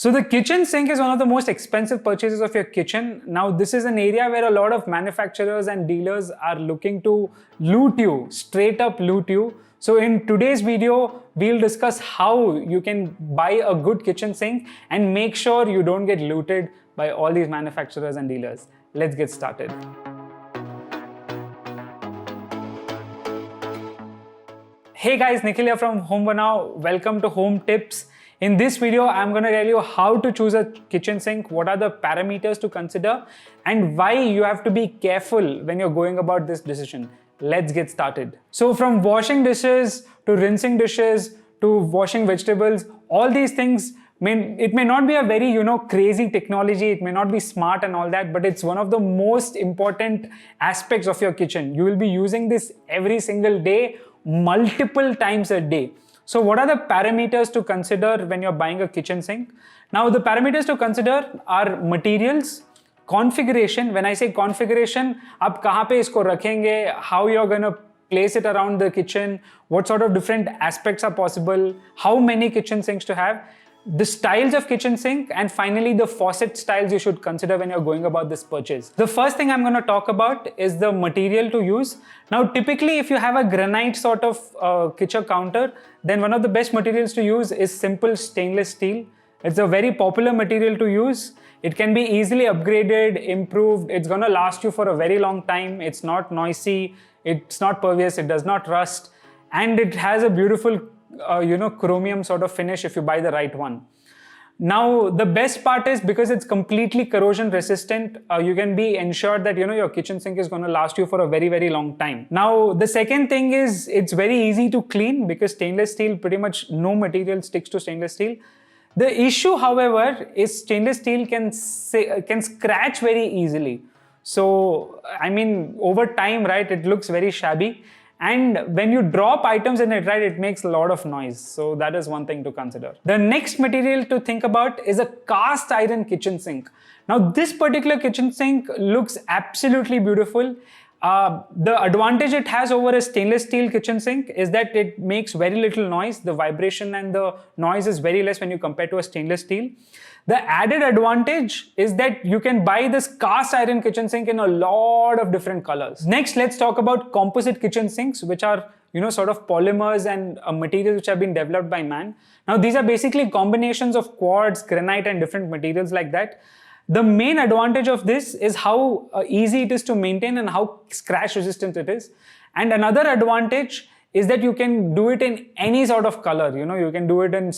So the kitchen sink is one of the most expensive purchases of your kitchen. Now this is an area where a lot of manufacturers and dealers are looking to loot you, straight up loot you. So in today's video, we'll discuss how you can buy a good kitchen sink and make sure you don't get looted by all these manufacturers and dealers. Let's get started. Hey guys, Nikhil here from Home Banao. Welcome to Home Tips. In this video, I'm going to tell you how to choose a kitchen sink, what are the parameters to consider, and why you have to be careful when you're going about this decision. Let's get started. So from washing dishes to rinsing dishes to washing vegetables, all these things, it may not be a very, crazy technology, it may not be smart and all that, but it's one of the most important aspects of your kitchen. You will be using this every single day, multiple times a day. So what are the parameters to consider when you're buying a kitchen sink? Now the parameters to consider are materials, configuration. When I say configuration, आप कहाँ पे इसको रखेंगे, how you're gonna place it around the kitchen, what sort of different aspects are possible, how many kitchen sinks to have, the styles of kitchen sink, and finally the faucet styles you should consider when you're going about this purchase. The first thing I'm going to talk about is the material to use. Now typically if you have a granite sort of kitchen counter, then one of the best materials to use is simple stainless steel. It's a very popular material to use. It can be easily upgraded, improved. It's going to last you for a very long time. It's not noisy, it's not pervious, it does not rust, and it has a beautiful chromium sort of finish if you buy the right one. Now the best part is because it's completely corrosion resistant, you can be ensured that your kitchen sink is going to last you for a very, very long time. Now the second thing is it's very easy to clean because stainless steel, pretty much no material sticks to stainless steel. The issue, however, is stainless steel can scratch very easily. So I mean, over time, right, it looks very shabby. And when you drop items in it, right, it makes a lot of noise. So that is one thing to consider. The next material to think about is a cast iron kitchen sink. Now this particular kitchen sink looks absolutely beautiful. The advantage it has over a stainless steel kitchen sink is that it makes very little noise. The vibration and the noise is very less when you compare to a stainless steel. The added advantage is that you can buy this cast iron kitchen sink in a lot of different colors. Next, let's talk about composite kitchen sinks, which are, sort of polymers and materials which have been developed by man. Now, these are basically combinations of quartz, granite, and different materials like that. The main advantage of this is how easy it is to maintain and how scratch resistant it is. And another advantage is that you can do it in any sort of color. You can do it in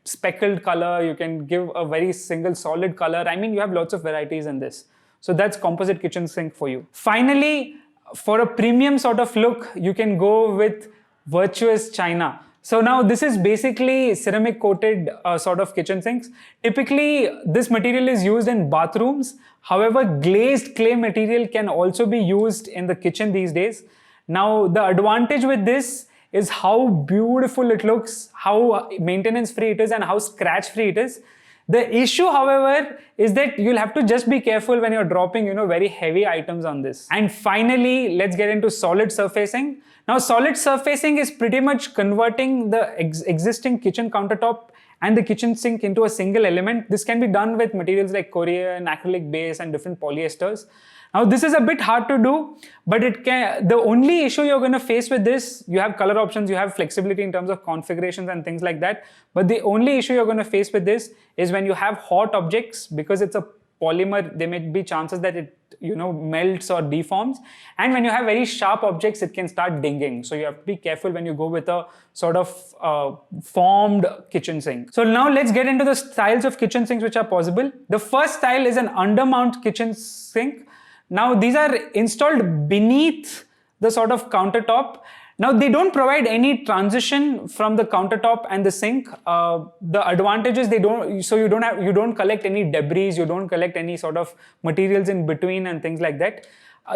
speckled color, you can give a very single solid color. I mean, you have lots of varieties in this. So that's composite kitchen sink for you. Finally, for a premium sort of look, you can go with Virtuous China. So now this is basically ceramic coated sort of kitchen sinks. Typically, this material is used in bathrooms. However, glazed clay material can also be used in the kitchen these days. Now, the advantage with this is how beautiful it looks, how maintenance free it is, and how scratch free it is. The issue, however, is that you'll have to just be careful when you're dropping, very heavy items on this. And finally, let's get into solid surfacing. Now, solid surfacing is pretty much converting the existing kitchen countertop and the kitchen sink into a single element. This can be done with materials like Korean, acrylic base, and different polyesters. Now this is a bit hard to do, but the only issue you're going to face with this, you have color options, you have flexibility in terms of configurations and things like that. But the only issue you're going to face with this is when you have hot objects, because it's a polymer, there may be chances that it melts or deforms. And when you have very sharp objects, it can start dinging. So you have to be careful when you go with a sort of formed kitchen sink. So now let's get into the styles of kitchen sinks which are possible. The first style is an undermount kitchen sink. Now these are installed beneath the sort of countertop. Now they don't provide any transition from the countertop and the sink. The advantage is you don't collect any debris, you don't collect any sort of materials in between and things like that.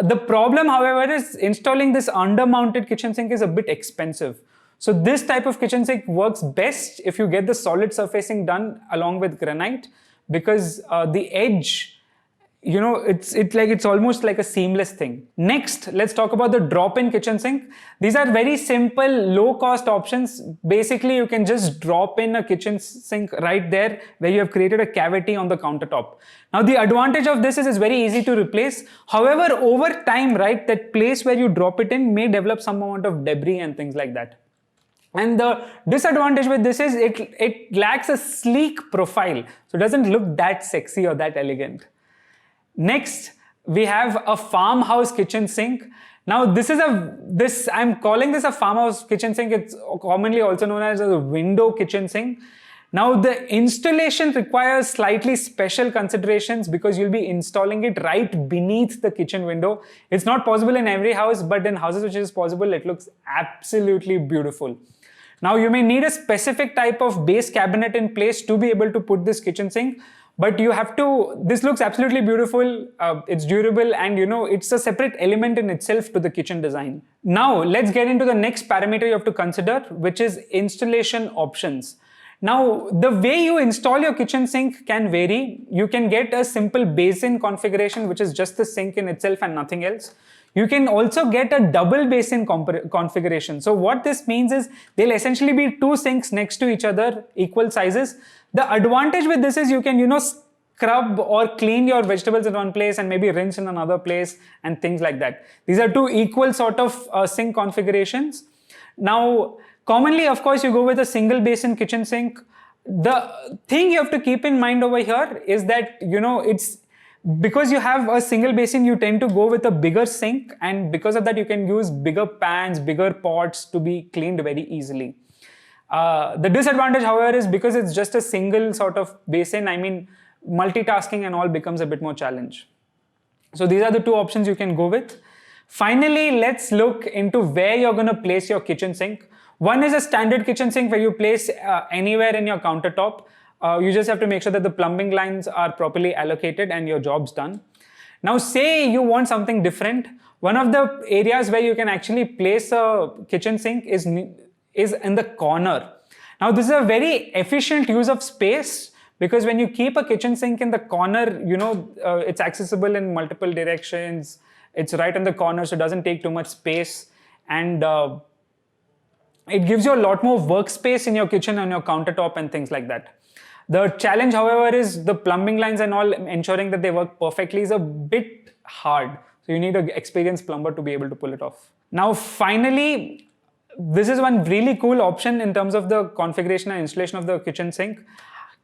The problem, however, is installing this undermounted kitchen sink is a bit expensive. So this type of kitchen sink works best if you get the solid surfacing done along with granite, because the edge it's almost like a seamless thing. Next, let's talk about the drop-in kitchen sink. These are very simple, low-cost options. Basically, you can just drop in a kitchen sink right there where you have created a cavity on the countertop. Now, the advantage of this is it's very easy to replace. However, over time, right, that place where you drop it in may develop some amount of debris and things like that. And the disadvantage with this is it lacks a sleek profile. So it doesn't look that sexy or that elegant. Next, we have a farmhouse kitchen sink. Now, I'm calling this a farmhouse kitchen sink. It's commonly also known as a window kitchen sink. Now, the installation requires slightly special considerations because you'll be installing it right beneath the kitchen window. It's not possible in every house, but in houses which is possible, it looks absolutely beautiful. Now, you may need a specific type of base cabinet in place to be able to put this kitchen sink. But this looks absolutely beautiful, it's durable, and it's a separate element in itself to the kitchen design. Now, let's get into the next parameter you have to consider, which is installation options. Now, the way you install your kitchen sink can vary. You can get a simple basin configuration, which is just the sink in itself and nothing else. You can also get a double basin configuration. So what this means is they'll essentially be two sinks next to each other, equal sizes. The advantage with this is you can, scrub or clean your vegetables in one place and maybe rinse in another place and things like that. These are two equal sort of sink configurations. Now, commonly, of course, you go with a single basin kitchen sink. The thing you have to keep in mind over here is that, it's because you have a single basin, you tend to go with a bigger sink, and because of that, you can use bigger pans, bigger pots to be cleaned very easily. The disadvantage, however, is because it's just a single sort of basin, multitasking and all becomes a bit more challenge. So these are the two options you can go with. Finally, let's look into where you're going to place your kitchen sink. One is a standard kitchen sink where you place anywhere in your countertop. You just have to make sure that the plumbing lines are properly allocated and your job's done. Now, say you want something different. One of the areas where you can actually place a kitchen sink is in the corner. Now, this is a very efficient use of space because when you keep a kitchen sink in the corner, it's accessible in multiple directions. It's right in the corner, so it doesn't take too much space. And it gives you a lot more workspace in your kitchen and your countertop and things like that. The challenge, however, is the plumbing lines and all, ensuring that they work perfectly is a bit hard. So you need an experienced plumber to be able to pull it off. Now, finally, this is one really cool option in terms of the configuration and installation of the kitchen sink.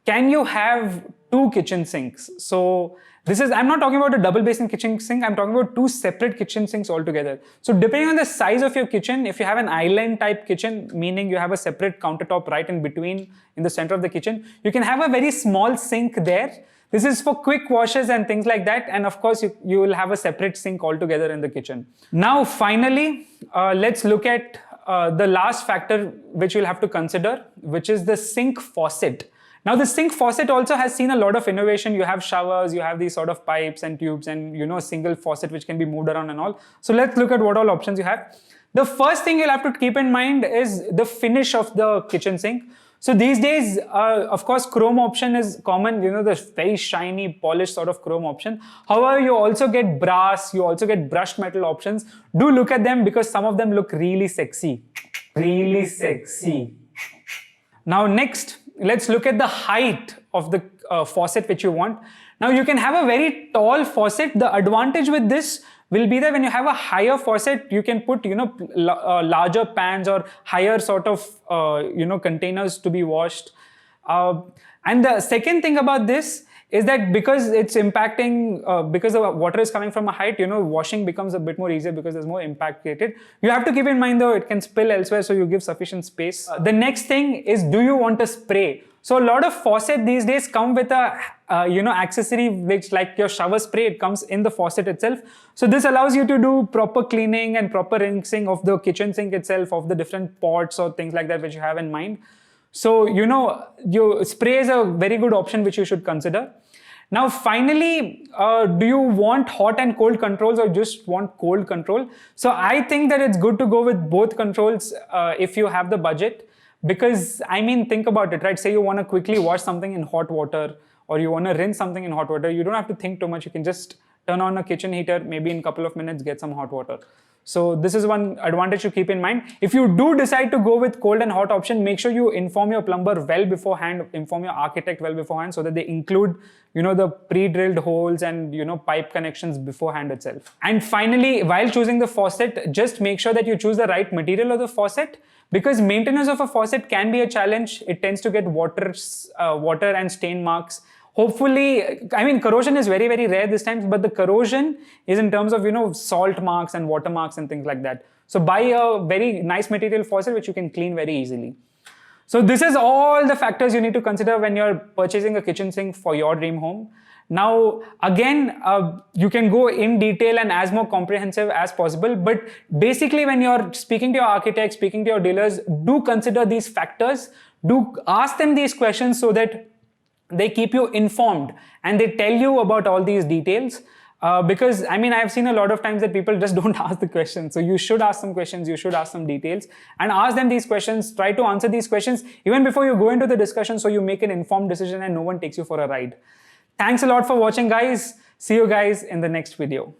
Can you have two kitchen sinks? So I'm not talking about a double basin kitchen sink, I'm talking about two separate kitchen sinks altogether. So depending on the size of your kitchen, if you have an island type kitchen, meaning you have a separate countertop right in between in the center of the kitchen, you can have a very small sink there. This is for quick washes and things like that. And of course, you will have a separate sink altogether in the kitchen. Now, finally, let's look at the last factor which you'll have to consider, which is the sink faucet. Now, the sink faucet also has seen a lot of innovation. You have showers, you have these sort of pipes and tubes and, a single faucet which can be moved around and all. So let's look at what all options you have. The first thing you'll have to keep in mind is the finish of the kitchen sink. So these days, of course, chrome option is common, the very shiny, polished sort of chrome option. However, you also get brass, you also get brushed metal options. Do look at them because some of them look really sexy. Really sexy. Now, next, let's look at the height of the faucet which you want. Now, you can have a very tall faucet. The advantage with this will be that when you have a higher faucet, you can put, larger pans or higher sort of, containers to be washed. And the second thing about this is that because it's impacting, because the water is coming from a height, washing becomes a bit more easier because there's more impact created. You have to keep in mind though, it can spill elsewhere, so you give sufficient space. The next thing is, do you want a spray? So a lot of faucet these days come with a, accessory which, like your shower spray, it comes in the faucet itself. So this allows you to do proper cleaning and proper rinsing of the kitchen sink itself, of the different pots or things like that which you have in mind. So, your spray is a very good option which you should consider. Now, finally, do you want hot and cold controls or just want cold control? So I think that it's good to go with both controls if you have the budget. Because, think about it, right? Say you want to quickly wash something in hot water, or you want to rinse something in hot water, you don't have to think too much. You can just turn on a kitchen heater, maybe in a couple of minutes, get some hot water. So this is one advantage to keep in mind. If you do decide to go with cold and hot option, make sure you inform your plumber well beforehand, inform your architect well beforehand, so that they include, the pre-drilled holes and, pipe connections beforehand itself. And finally, while choosing the faucet, just make sure that you choose the right material of the faucet, because maintenance of a faucet can be a challenge. It tends to get water and stain marks. Hopefully, corrosion is very, very rare this time, but the corrosion is in terms of, salt marks and water marks and things like that. So buy a very nice material faucet which you can clean very easily. So this is all the factors you need to consider when you're purchasing a kitchen sink for your dream home. Now, again, you can go in detail and as more comprehensive as possible, but basically when you're speaking to your architect, speaking to your dealers, do consider these factors, do ask them these questions so that they keep you informed and they tell you about all these details. Because I've seen a lot of times that people just don't ask the questions. So you should ask some questions, you should ask some details and ask them these questions. Try to answer these questions even before you go into the discussion, so you make an informed decision and no one takes you for a ride. Thanks a lot for watching, guys. See you guys in the next video.